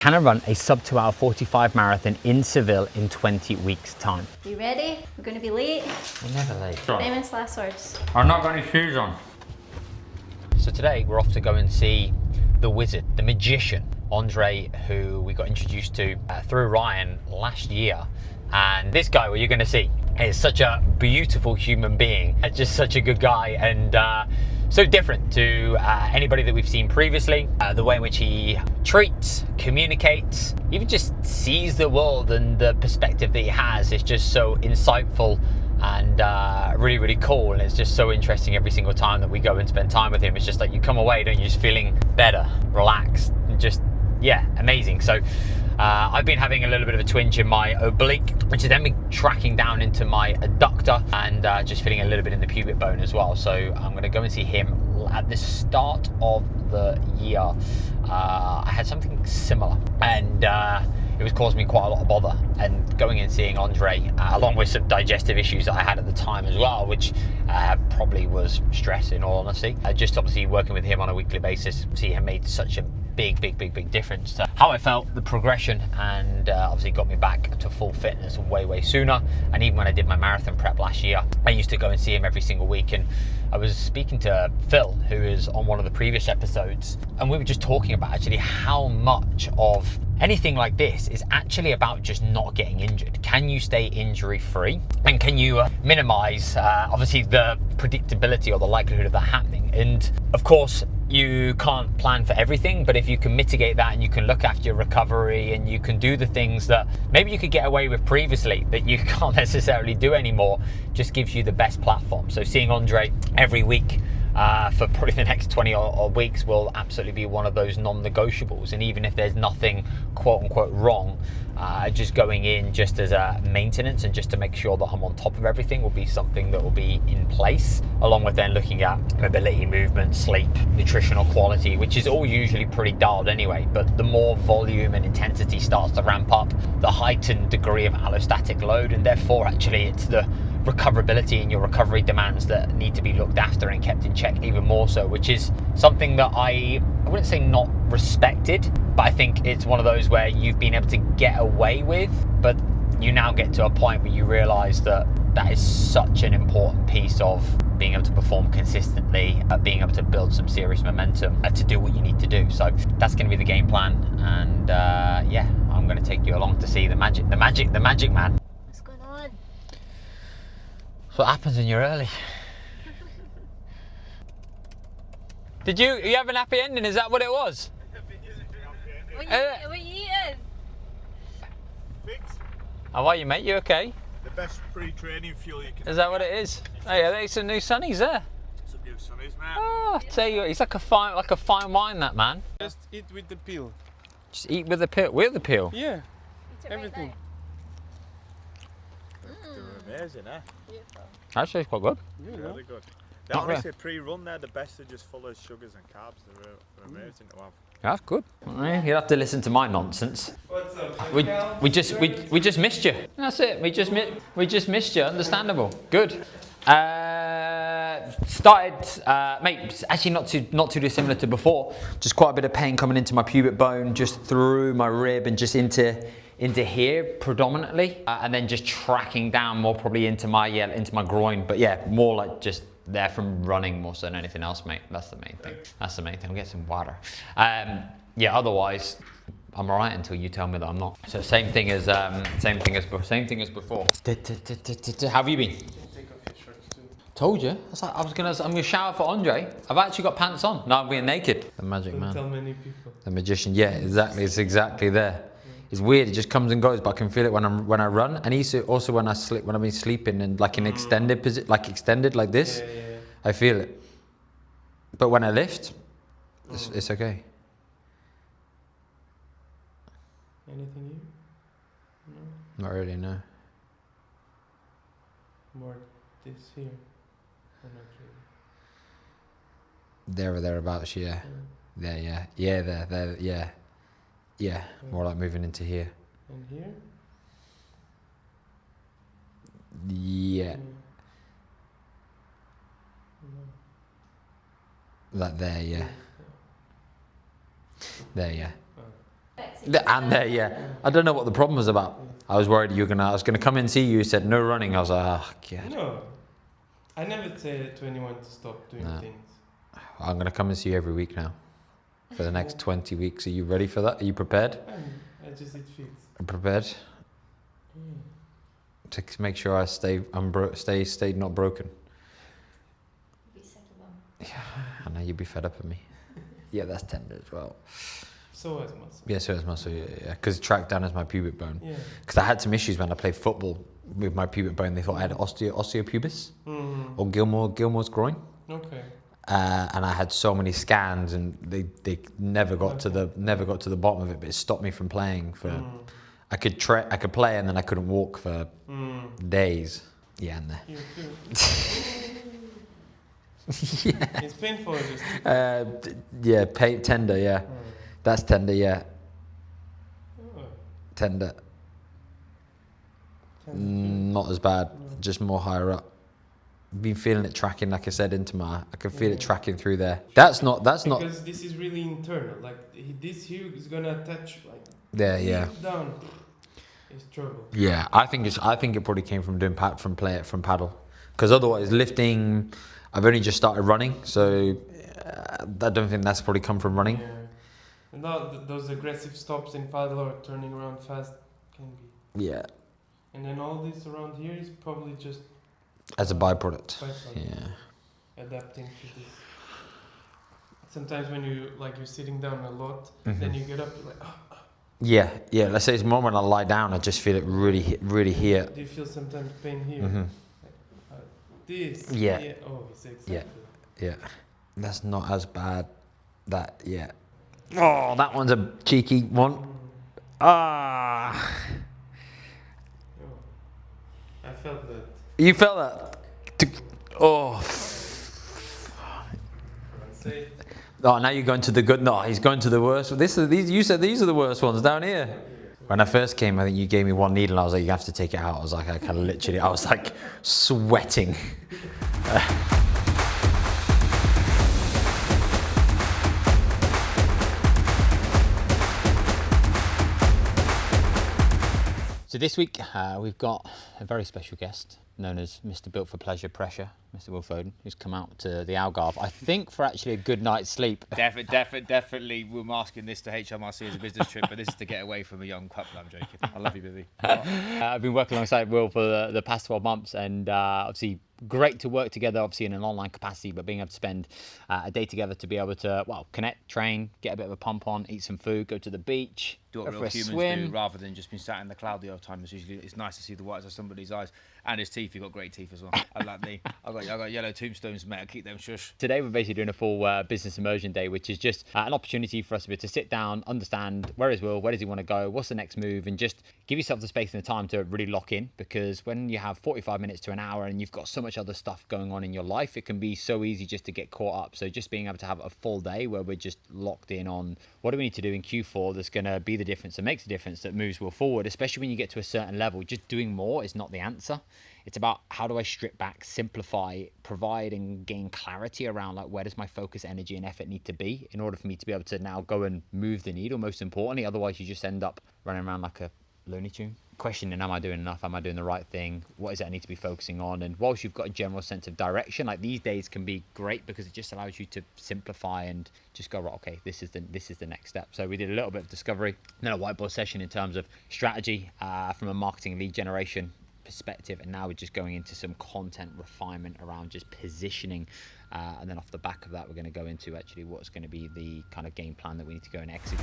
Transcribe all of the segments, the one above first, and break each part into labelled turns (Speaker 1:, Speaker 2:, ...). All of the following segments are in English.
Speaker 1: Can I run a sub 2 hour 45 marathon in Seville in 20 weeks time?
Speaker 2: You ready? We're going to be late.
Speaker 1: We're never late.
Speaker 2: Famous last words.
Speaker 1: I've not got any shoes on. So today we're off to go and see the wizard, the magician, Andre, who we got introduced to through Ryan last year. And this guy, what you're going to see, is such a beautiful human being, just such a good guy, and so different to anybody that we've seen previously. The way in which he treats, communicates, even just sees the world, and the perspective that he has is just so insightful and really, really cool. And it's just so interesting every single time that we go and spend time with him. It's just like you come away, don't you, just feeling better, relaxed, and just, yeah, amazing. So I've been having a little bit of a twinge in my oblique, which has then been tracking down into my adductor, and just feeling a little bit in the pubic bone as well. So I'm going to go and see him at the start of the year. I had something similar, and it was causing me quite a lot of bother. And going and seeing Andre, along with some digestive issues that I had at the time as well, which probably was stress, in all honesty. Just obviously working with him on a weekly basis, see him made such a big difference to how I felt, the progression, and obviously got me back to full fitness way sooner. And even when I did my marathon prep last year, I used to go and see him every single week. And I was speaking to Phil, who is on one of the previous episodes, and we were just talking about actually how much of anything like this is actually about just not getting injured. Can you stay injury free, and can you minimize obviously the predictability or the likelihood of that happening? And of course you can't plan for everything, but if you can mitigate that, and you can look after your recovery, and you can do the things that maybe you could get away with previously that you can't necessarily do anymore, just gives you the best platform. So seeing Andre every week for probably the next 20 or weeks will absolutely be one of those non-negotiables. And even if there's nothing quote unquote wrong, just going in just as a maintenance and just to make sure that I'm on top of everything will be something that will be in place, along with then looking at mobility, movement, sleep, nutritional quality, which is all usually pretty dialed anyway. But the more volume and intensity starts to ramp up, the heightened degree of allostatic load, and therefore actually it's the recoverability and your recovery demands that need to be looked after and kept in check even more so, which is something that I wouldn't say not respected, but I think it's one of those where you've been able to get away with, but you now get to a point where you realize that that is such an important piece of being able to perform consistently, being able to build some serious momentum to do what you need to do. So that's going to be the game plan, and yeah, I'm going to take you along to see the magic man.
Speaker 2: What's going on?
Speaker 1: That's what happens when you're early. Did you have an happy ending? Is that what it was?
Speaker 2: What you eating?
Speaker 3: Figs.
Speaker 1: How are you, mate? You okay?
Speaker 3: The best pre-training fuel you can.
Speaker 1: Is that what it is? Oh yeah, there's some new sunnies there.
Speaker 3: Some new sunnies, mate.
Speaker 1: Oh, I tell you what, he's like a fine wine, that man.
Speaker 4: Just eat with the peel.
Speaker 1: Just eat with the peel. With the peel.
Speaker 4: Yeah,
Speaker 2: Eat it
Speaker 4: everything.
Speaker 3: They're amazing, eh?
Speaker 2: Beautiful.
Speaker 1: Actually, it's quite good.
Speaker 4: You know.
Speaker 3: Really good. They
Speaker 1: Not
Speaker 3: honestly pre-run, they're the best. They're just full of sugars and carbs. They're amazing to have.
Speaker 1: That's good. You'll have to listen to my nonsense.
Speaker 4: What's up?
Speaker 1: We just missed you. That's it. We just missed you. Understandable. Good. Started, mate. It's actually not too dissimilar to before. Just quite a bit of pain coming into my pubic bone, just through my rib and just into here predominantly, and then just tracking down more probably into my groin. But yeah, more like just there from running more so than anything else, mate. That's the main thing. I'll get some water. Yeah, otherwise I'm alright until you tell me that I'm not. So same thing as before. How have you been?
Speaker 4: Take off your shorts too.
Speaker 1: Told you. I'm gonna shower for Andre. I've actually got pants on. Now I'm being naked. The magic
Speaker 4: Don't
Speaker 1: man.
Speaker 4: tell many people.
Speaker 1: The magician. Yeah, exactly. It's exactly there. It's weird. It just comes and goes, but I can feel it when I run, and also when I sleep, when I've been sleeping and like in extended position, like this.
Speaker 4: Yeah.
Speaker 1: I feel it. But when I lift, it's okay.
Speaker 4: Anything you? No?
Speaker 1: Not really, no.
Speaker 4: More this here? Or not really?
Speaker 1: There or thereabouts, yeah. There, yeah. Yeah, there, yeah. Yeah, more like moving into here.
Speaker 4: And here?
Speaker 1: Yeah.
Speaker 4: No.
Speaker 1: Like there, yeah. There, yeah.
Speaker 2: Next.
Speaker 1: And there, yeah. I don't know what the problem was about. I was worried I was gonna come and see you. You said no running. I was like, oh, God.
Speaker 4: No. I never say to anyone to stop doing
Speaker 1: No.
Speaker 4: things.
Speaker 1: I'm gonna come and see you every week now. For the next 20 weeks. Are you ready for that? Are you prepared?
Speaker 4: I just eat figs.
Speaker 1: I'm prepared to make sure I stay not broken.
Speaker 2: Be sick of them.
Speaker 1: Yeah, I know you'd be fed up with me. Yeah, that's tender as well.
Speaker 4: So as muscle.
Speaker 1: Yeah, so is muscle, yeah. Because tracked down as my pubic bone.
Speaker 4: Yeah.
Speaker 1: Because I had some issues when I played football with my pubic bone. They thought I had osteopubis or Gilmore's groin.
Speaker 4: Okay.
Speaker 1: And I had so many scans, and they never got to the bottom of it. But it stopped me from playing for. I could play, and then I couldn't walk for days. Yeah, and there.
Speaker 4: You too. Yeah. It's painful.
Speaker 1: Yeah, tender. Yeah, that's tender. Yeah, tender. Not as bad, just more higher up. Been feeling it tracking, like I said, into my. I can feel it tracking through there. That's not.
Speaker 4: Because this is really internal. Like this here is gonna attach like.
Speaker 1: There, yeah.
Speaker 4: Down. It's trouble.
Speaker 1: Yeah, I think it probably came from doing from paddle, because otherwise lifting. I've only just started running, so I don't think that's probably come from running.
Speaker 4: Yeah. And those aggressive stops in paddle or turning around fast can be.
Speaker 1: Yeah.
Speaker 4: And then all this around here is probably just.
Speaker 1: As a byproduct. Yeah.
Speaker 4: Adapting to this. Sometimes when you're sitting down a lot, then you get up, you're like, oh.
Speaker 1: Yeah. Let's say it's more when I lie down, I just feel it really here.
Speaker 4: Do you feel sometimes pain here? This.
Speaker 1: Yeah.
Speaker 4: Oh, it's exactly.
Speaker 1: Yeah. That's not as bad. Yeah. Oh, that one's a cheeky one. Ah.
Speaker 4: Oh. I felt that.
Speaker 1: You felt that? Oh. Oh, now you're going to the good. No, he's going to the worst. You said these are the worst ones down here. When I first came, I think you gave me one needle, and I was like, you have to take it out. I was like, I was like sweating. So this week we've got a very special guest known as Mr. Built for Pleasure Pressure, Mr. Will Foden, who's come out to the Algarve, I think for actually a good night's sleep.
Speaker 5: Definitely, we're masking this to HMRC as a business trip, but this is to get away from a young pup. No, I'm joking. I love you, baby.
Speaker 1: I've been working alongside Will for the past 12 months, and obviously great to work together, obviously in an online capacity, but being able to spend a day together to be able to, connect, train, get a bit of a pump on, eat some food, go to the beach,
Speaker 5: do
Speaker 1: go
Speaker 5: what
Speaker 1: for
Speaker 5: real
Speaker 1: a
Speaker 5: humans
Speaker 1: swim.
Speaker 5: do, rather than just being sat in the cloud the whole time. It's nice to see the whites of somebody's eyes and his teeth. You've got great teeth as well. Like me, I got yellow tombstones, mate. I keep them shush.
Speaker 1: Today we're basically doing a full business immersion day, which is just an opportunity for us to be able to sit down, understand where is Will, where does he want to go, what's the next move, and just give yourself the space and the time to really lock in. Because when you have 45 minutes to an hour and you've got so much other stuff going on in your life, it can be so easy just to get caught up. So just being able to have a full day where we're just locked in on what do we need to do in Q4 that's going to be the difference, that makes the difference, that moves Will forward, especially when you get to a certain level. Just doing more is not the answer. It's about how do I strip back, simplify, provide and gain clarity around like where does my focus, energy and effort need to be in order for me to be able to now go and move the needle, most importantly. Otherwise you just end up running around like a Looney Tune, questioning, am I doing enough? Am I doing the right thing? What is it I need to be focusing on? And whilst you've got a general sense of direction, like these days can be great because it just allows you to simplify and just go, right, okay, this is the next step. So we did a little bit of discovery, then a whiteboard session in terms of strategy from a marketing lead generation perspective, and now we're just going into some content refinement around just positioning, and then off the back of that we're going to go into actually what's going to be the kind of game plan that we need to go and execute.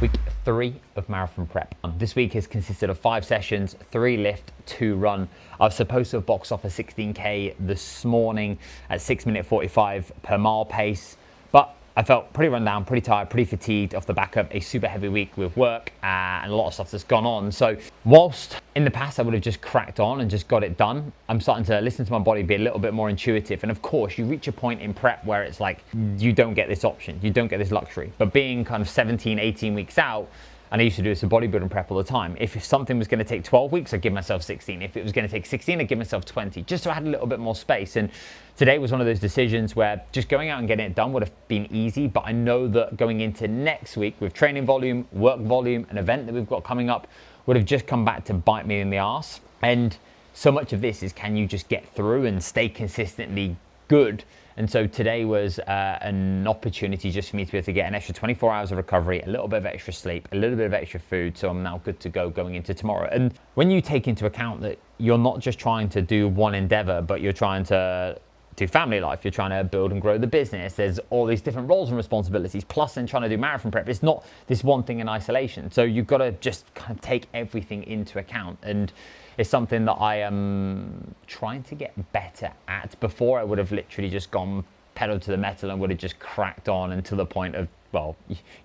Speaker 1: Week 3 of marathon prep. This week has consisted of 5 sessions, 3 lift, 2 run. I was supposed to have boxed off a 16K this morning at 6:45 per mile pace, but I felt pretty run down, pretty tired, pretty fatigued off the back of a super heavy week with work and a lot of stuff that's gone on. So whilst in the past I would have just cracked on and just got it done, I'm starting to listen to my body, be a little bit more intuitive. And of course you reach a point in prep where it's like, you don't get this option, you don't get this luxury. But being kind of 17, 18 weeks out, and I used to do this in bodybuilding prep all the time. If something was going to take 12 weeks, I'd give myself 16. If it was going to take 16, I'd give myself 20, just so I had a little bit more space. And today was one of those decisions where just going out and getting it done would have been easy, but I know that going into next week with training volume, work volume, an event that we've got coming up would have just come back to bite me in the arse. And so much of this is, can you just get through and stay consistently good? And so today was an opportunity just for me to be able to get an extra 24 hours of recovery, a little bit of extra sleep, a little bit of extra food, so I'm now good to go going into tomorrow. And when you take into account that you're not just trying to do one endeavor, but you're trying to do family life, you're trying to build and grow the business, there's all these different roles and responsibilities, plus then trying to do marathon prep. It's not this one thing in isolation. So you've got to just kind of take everything into account. And it's something that I am trying to get better at. Before, I would have literally just gone pedal to the metal and would have just cracked on until the point of, well,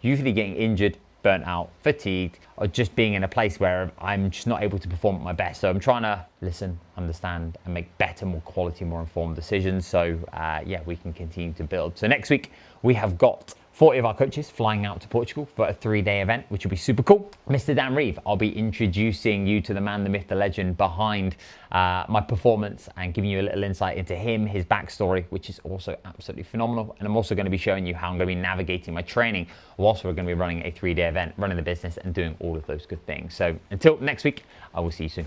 Speaker 1: usually getting injured, burnt out, fatigued, or just being in a place where I'm just not able to perform at my best. So I'm trying to listen, understand, and make better, more quality, more informed decisions. So yeah, we can continue to build. So next week, we have got 40 of our coaches flying out to Portugal for a 3-day event, which will be super cool. Mr. Dan Reeve, I'll be introducing you to the man, the myth, the legend behind my performance and giving you a little insight into him, his backstory, which is also absolutely phenomenal. And I'm also going to be showing you how I'm going to be navigating my training whilst we're going to be running a 3-day event, running the business and doing all of those good things. So until next week, I will see you soon.